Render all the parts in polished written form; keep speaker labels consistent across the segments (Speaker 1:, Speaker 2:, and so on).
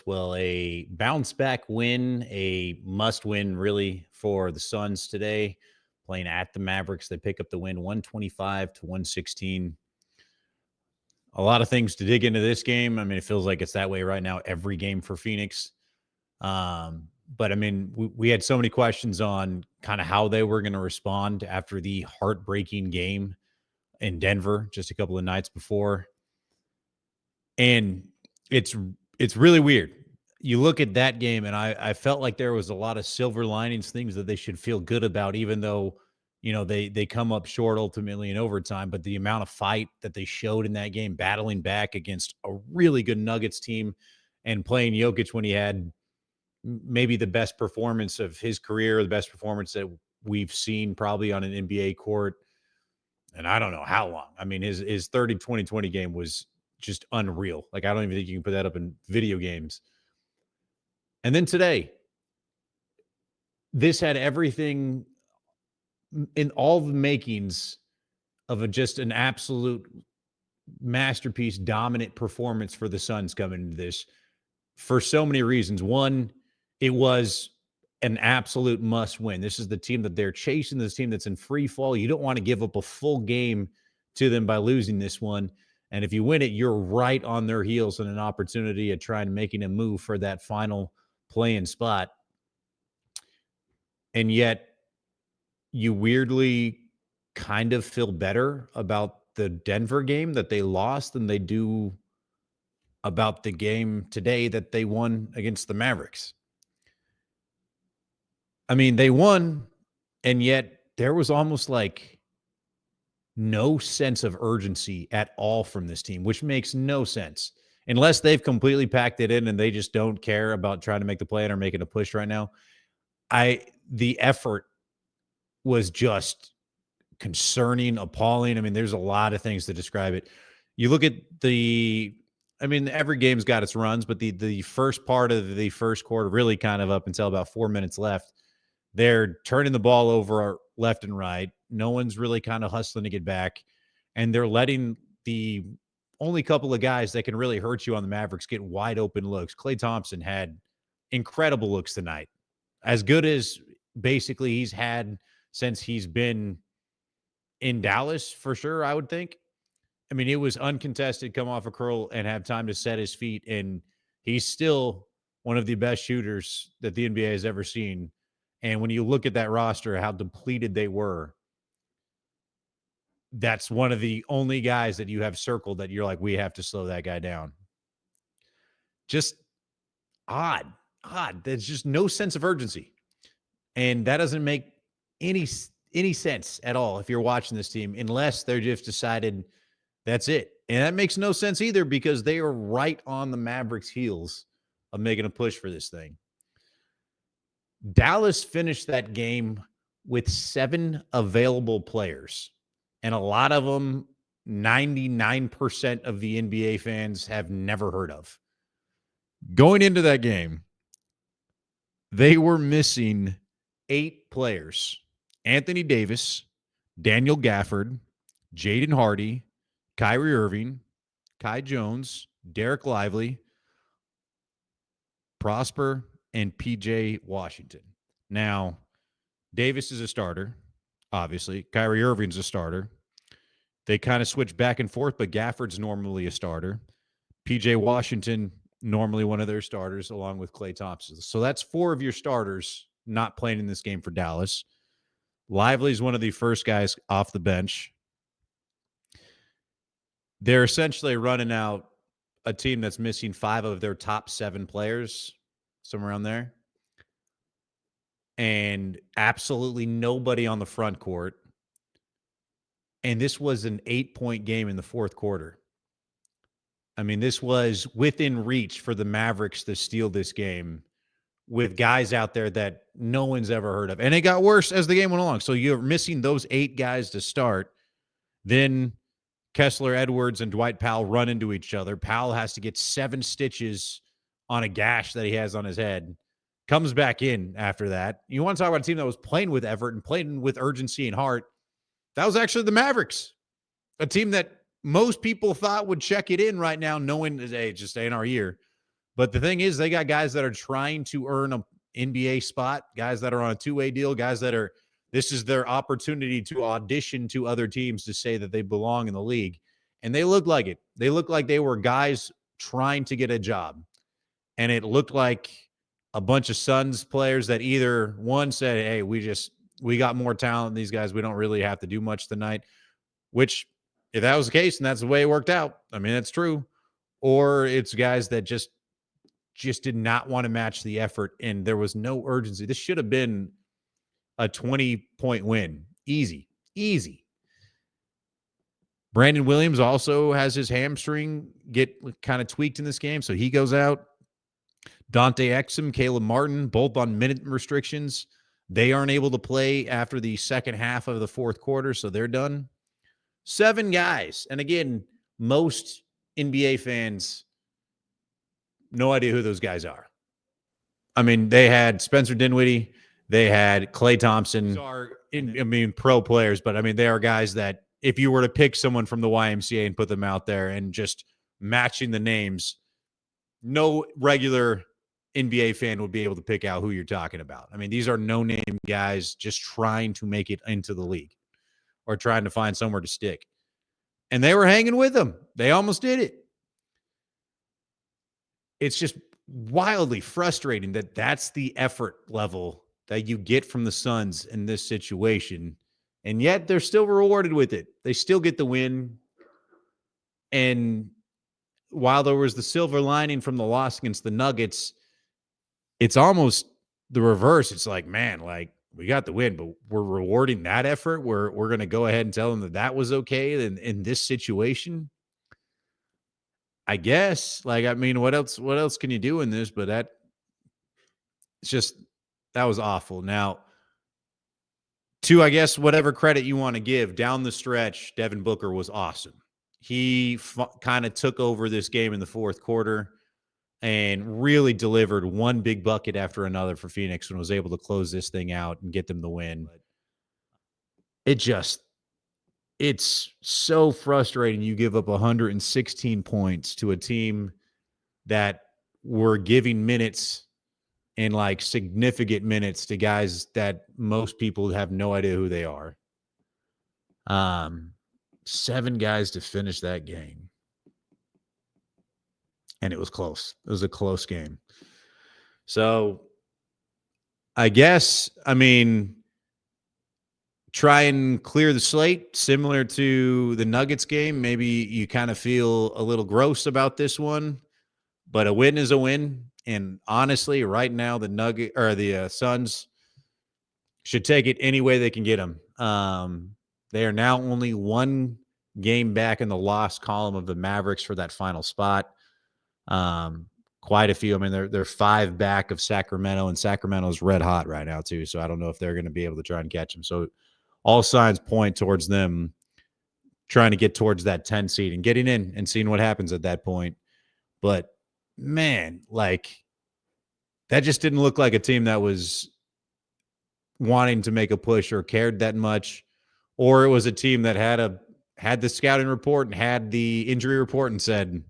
Speaker 1: Well, a bounce back win, a must win really for the Suns today, playing at the Mavericks. They pick up the win 125 to 116. A lot of things to dig into this game. I mean, it feels like it's that way right now, every game for Phoenix. But I mean, we had so many questions on kind of how they were going to respond after the heartbreaking game in Denver just a couple of nights before. And it's really weird. You look at that game, and I felt like there was a lot of silver linings, things that they should feel good about, even though they come up short ultimately in overtime. But the amount of fight that they showed in that game, battling back against a really good Nuggets team, and playing Jokic when he had maybe the best performance of his career, the best performance that we've seen probably on an NBA court, and I don't know how long. I mean, his 30-20-20 game was just unreal. Like, I don't even think you can put that up in video games. And then today, this had everything in all the makings of just an absolute masterpiece, dominant performance for the Suns coming into this for so many reasons. One, it was an absolute must win. This is the team that they're chasing, this team that's in free fall. You don't want to give up a full game to them by losing this one. And if you win it, you're right on their heels and an opportunity at trying to making a move for that final play-in spot. And yet you weirdly kind of feel better about the Denver game that they lost than they do about the game today that they won against the Mavericks. I mean, they won, and yet there was almost like no sense of urgency at all from this team, which makes no sense. Unless they've completely packed it in and they just don't care about trying to make the play or making a push right now. The effort was just concerning, appalling. I mean, there's a lot of things to describe it. You look at every game's got its runs, but the first part of the first quarter, really kind of up until about 4 minutes left, they're turning the ball over left and right. No one's really kind of hustling to get back, and they're letting the only couple of guys that can really hurt you on the Mavericks get wide open looks. Klay Thompson had incredible looks tonight, as good as basically he's had since he's been in Dallas, for sure, I would think. I mean, it was uncontested, come off a curl and have time to set his feet, and he's still one of the best shooters that the NBA has ever seen. And when you look at that roster, how depleted they were, that's one of the only guys that you have circled that you're like, we have to slow that guy down. Just odd. There's just no sense of urgency. And that doesn't make any sense at all if you're watching this team, unless they're just decided that's it. And that makes no sense either, because they are right on the Mavericks' heels of making a push for this thing. Dallas finished that game with 7 available players, and a lot of them, 99% of the NBA fans have never heard of. Going into that game, they were missing 8 players: Anthony Davis, Daniel Gafford, Jaden Hardy, Kyrie Irving, Kai Jones, Derek Lively, Prosper, and PJ Washington. Now, Davis is a starter, obviously. Kyrie Irving's a starter. They kind of switch back and forth, but Gafford's normally a starter. PJ Washington, normally one of their starters, along with Klay Thompson. So that's 4 of your starters not playing in this game for Dallas. Lively's one of the first guys off the bench. They're essentially running out a team that's missing 5 of their top 7 players, somewhere around there. And absolutely nobody on the front court. And this was an 8-point game in the fourth quarter. I mean, this was within reach for the Mavericks to steal this game with guys out there that no one's ever heard of. And it got worse as the game went along. So you're missing those 8 guys to start. Then Kessler, Edwards, and Dwight Powell run into each other. Powell has to get 7 stitches on a gash that he has on his head. Comes back in after that. You want to talk about a team that was playing with effort and playing with urgency and heart. That was actually the Mavericks, a team that most people thought would check it in right now, knowing that, hey, it just ain't our year. But the thing is, they got guys that are trying to earn an NBA spot, guys that are on a two-way deal, guys that are, this is their opportunity to audition to other teams to say that they belong in the league. And they look like it. They look like they were guys trying to get a job. And it looked like a bunch of Suns players that either one said, hey, we got more talent than these guys. We don't really have to do much tonight, which if that was the case and that's the way it worked out, I mean, that's true. Or it's guys that just did not want to match the effort and there was no urgency. This should have been a 20-point win. Easy. Brandon Williams also has his hamstring get kind of tweaked in this game, so he goes out. Dante Exum, Caleb Martin, both on minute restrictions. They aren't able to play after the second half of the fourth quarter, so they're done. 7 guys. And again, most NBA fans, no idea who those guys are. I mean, they had Spencer Dinwiddie. They had Klay Thompson. Pro players, but I mean, they are guys that if you were to pick someone from the YMCA and put them out there and just matching the names, no regular NBA fan would be able to pick out who you're talking about. I mean, these are no-name guys just trying to make it into the league or trying to find somewhere to stick. And they were hanging with them. They almost did it. It's just wildly frustrating that that's the effort level that you get from the Suns in this situation. And yet they're still rewarded with it. They still get the win. And while there was the silver lining from the loss against the Nuggets, it's almost the reverse. It's like, man, like we got the win, but we're rewarding that effort. We're going to go ahead and tell them that was okay in this situation. I guess, like, I mean, what else can you do in this? But that was awful. Now, to, I guess, whatever credit you want to give, down the stretch, Devin Booker was awesome. He kind of took over this game in the fourth quarter and really delivered one big bucket after another for Phoenix and was able to close this thing out and get them the win. It's so frustrating. You give up 116 points to a team that were giving minutes and like significant minutes to guys that most people have no idea who they are. 7 guys to finish that game. And it was close. It was a close game. So I guess, I mean, try and clear the slate, similar to the Nuggets game. Maybe you kind of feel a little gross about this one, but a win is a win. And honestly, right now, the Suns should take it any way they can get them. They are now only 1 game back in the loss column of the Mavericks for that final spot. Quite a few. I mean, they're 5 back of Sacramento, and Sacramento's red hot right now too. So I don't know if they're going to be able to try and catch them. So all signs point towards them trying to get towards that 10 seed and getting in and seeing what happens at that point. But man, like that just didn't look like a team that was wanting to make a push or cared that much, or it was a team that had the scouting report and had the injury report and said,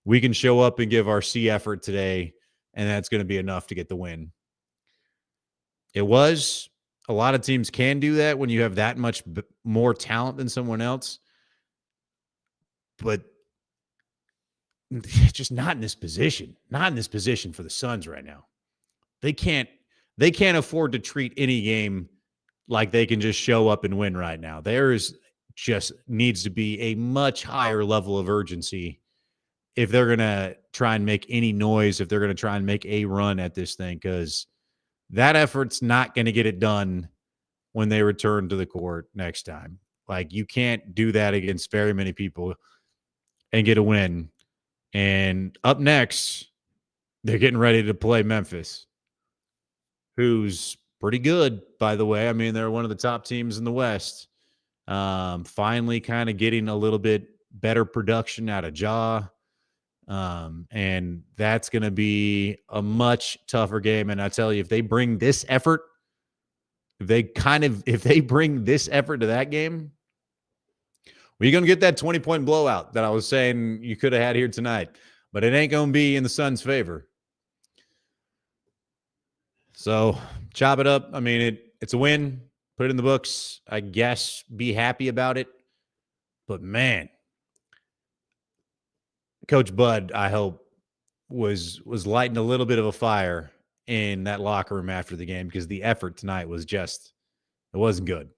Speaker 1: we can show up and give our C effort today, and that's going to be enough to get the win. It was. A lot of teams can do that when you have that much more talent than someone else. But just not in this position. Not in this position for the Suns right now. They can't afford to treat any game like they can just show up and win right now. Just needs to be a much higher level of urgency if they're going to try and make any noise, if they're going to try and make a run at this thing, because that effort's not going to get it done when they return to the court next time. Like, you can't do that against very many people and get a win. And up next, they're getting ready to play Memphis, who's pretty good, by the way. I mean, they're one of the top teams in the West. Finally kind of getting a little bit better production out of Ja. And that's going to be a much tougher game. And I tell you, if they bring this effort, if they bring this effort to that game, we're going to get that 20-point blowout that I was saying you could have had here tonight. But it ain't going to be in the Suns' favor. So chop it up. I mean, it's a win. Put it in the books. I guess be happy about it. But man, Coach Bud, I hope, was lighting a little bit of a fire in that locker room after the game because the effort tonight was just, it wasn't good.